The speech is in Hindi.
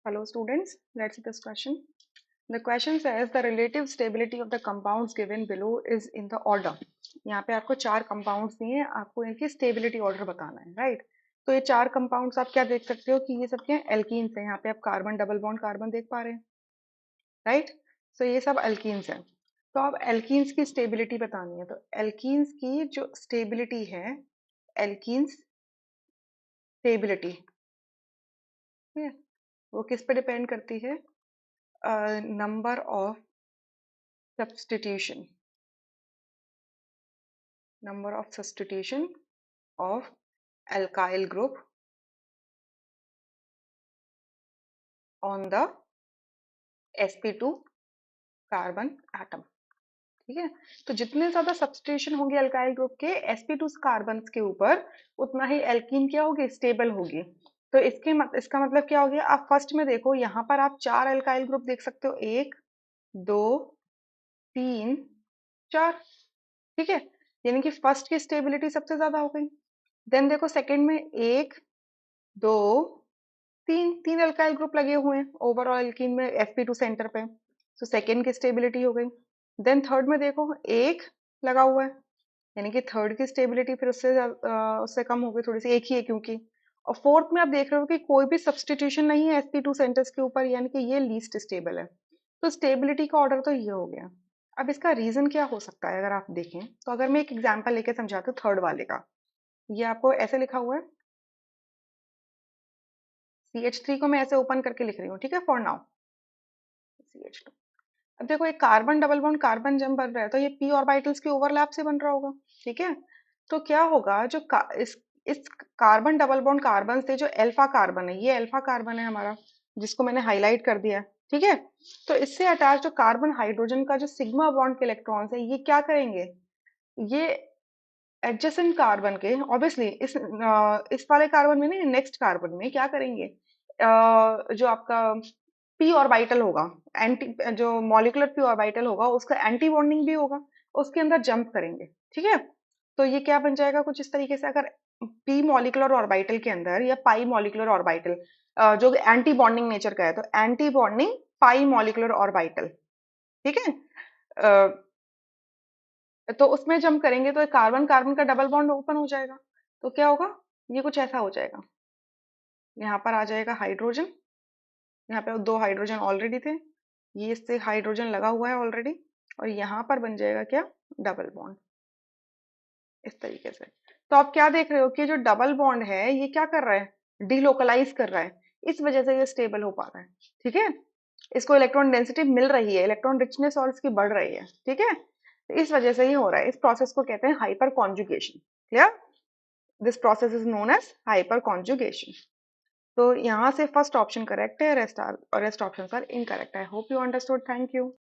Hello students, let's see this question. The question says the relative stability of the compounds given below is in the order. यहाँ पे आपको चार compounds दिए हैं, आपको इनकी stability order बताना है, right? तो ये चार compounds आप क्या देख सकते हो कि ये सब क्या है alkenes हैं. यहाँ पे आप कार्बन डबल बॉन्ड कार्बन देख पा रहे हैं, right? So ये सब alkenes हैं. तो अब alkenes की stability बतानी है. तो alkenes की जो stability है, alkenes stability, ठीक है? वो किस पे डिपेंड करती है? Number of substitution of alkyl group on the sp2 carbon atom. ठीक है, तो जितने ज्यादा सब्स्टिट्यूशन होंगे अल्काइल ग्रुप के sp2 कार्बन के ऊपर उतना ही एल्कीन क्या होगी, स्टेबल होगी. तो इसका मतलब क्या हो गया, आप फर्स्ट में देखो यहाँ पर आप चार अल्काइल ग्रुप देख सकते हो, एक दो तीन चार. ठीक है, यानी कि फर्स्ट की स्टेबिलिटी सबसे ज्यादा हो गई. देन देखो सेकंड में एक दो तीन तीन अल्काइल ग्रुप लगे हुए हैं ओवरऑल एल्कीन में sp2 सेंटर पे, तो सेकंड की स्टेबिलिटी हो गई. देन थर्ड में देखो एक लगा हुआ है, यानी कि थर्ड की स्टेबिलिटी फिर उससे कम हो गई, थोड़ी सी, एक ही है क्योंकि. और फोर्थ में आप देख रहे हो कि कोई भी सब्सटीट्यूशन नहीं है sp2 सेंटर्स के ऊपर, यानी कि ये लीस्ट स्टेबल है. तो स्टेबिलिटी का ऑर्डर तो ये हो गया. अब इसका रीजन क्या हो सकता है अगर आप देखें तो, अगर मैं एक एग्जांपल लेके समझाती हूँ थर्ड वाले का. ये आपको ऐसे लिखा हुआ है, CH3 को मैं ऐसे ओपन करके लिख रही हूँ, ठीक है, फॉर नाउ CH2. अब देखो एक कार्बन डबल बॉन्ड कार्बन जब बन रहा है तो ये p ऑर्बिटल्स के ओवरलैप से बन रहा होगा. ठीक है, तो क्या होगा, इस कार्बन डबल बॉन्ड कार्बन से जो अल्फा कार्बन है, ये अल्फा कार्बन है हमारा, जिसको मैंने हाईलाइट कर दिया है. ठीक है, तो इससे अटैच जो कार्बन हाइड्रोजन का जो सिग्मा बॉन्ड के इलेक्ट्रॉन्स है, ये क्या करेंगे, ये एडजेसेंट कार्बन के ऑब्वियसली इस वाले कार्बन में नहीं, नेक्स्ट कार्बन में क्या करेंगे, जो आपका p ऑर्बिटल होगा, एंटी जो मॉलिक्यूलर p ऑर्बिटल होगा उसका एंटी बॉन्डिंग भी होगा, उसके अंदर जंप करेंगे. ठीक है, तो ये क्या बन जाएगा कुछ इस तरीके से, अगर p मॉलिक्यूलर ऑर्बिटल के अंदर या पाई मॉलिक्यूलर ऑर्बिटल जो एंटी बॉन्डिंग नेचर का है, तो एंटी बॉन्डिंग पाई मॉलिक्यूलर ऑर्बिटल. ठीक है, तो उसमें जंप करेंगे तो कार्बन कार्बन का डबल बॉन्ड ओपन हो जाएगा. तो क्या होगा, ये कुछ ऐसा हो जाएगा, यहाँ पर आ जाएगा हाइड्रोजन, यहाँ पे दो हाइड्रोजन ऑलरेडी थे, ये इससे हाइड्रोजन लगा हुआ है ऑलरेडी, और यहाँ पर बन जाएगा क्या, डबल बॉन्ड, इस तरीके से. तो आप क्या देख रहे हो कि जो डबल बॉन्ड है ये क्या कर रहा है, डिलोकलाइज कर रहा है, इस वजह से ये स्टेबल हो पा रहा है. ठीक है, इसको इलेक्ट्रॉन डेंसिटी मिल रही है, इलेक्ट्रॉन रिचनेस और इसकी बढ़ रही है. ठीक है, इस वजह से ये हो रहा है. इस प्रोसेस को कहते हैं hyperconjugation. Clear, this process is known as hyperconjugation. तो यहाँ से फर्स्ट ऑप्शन करेक्ट है, rest option are incorrect. I hope you understood. Thank you.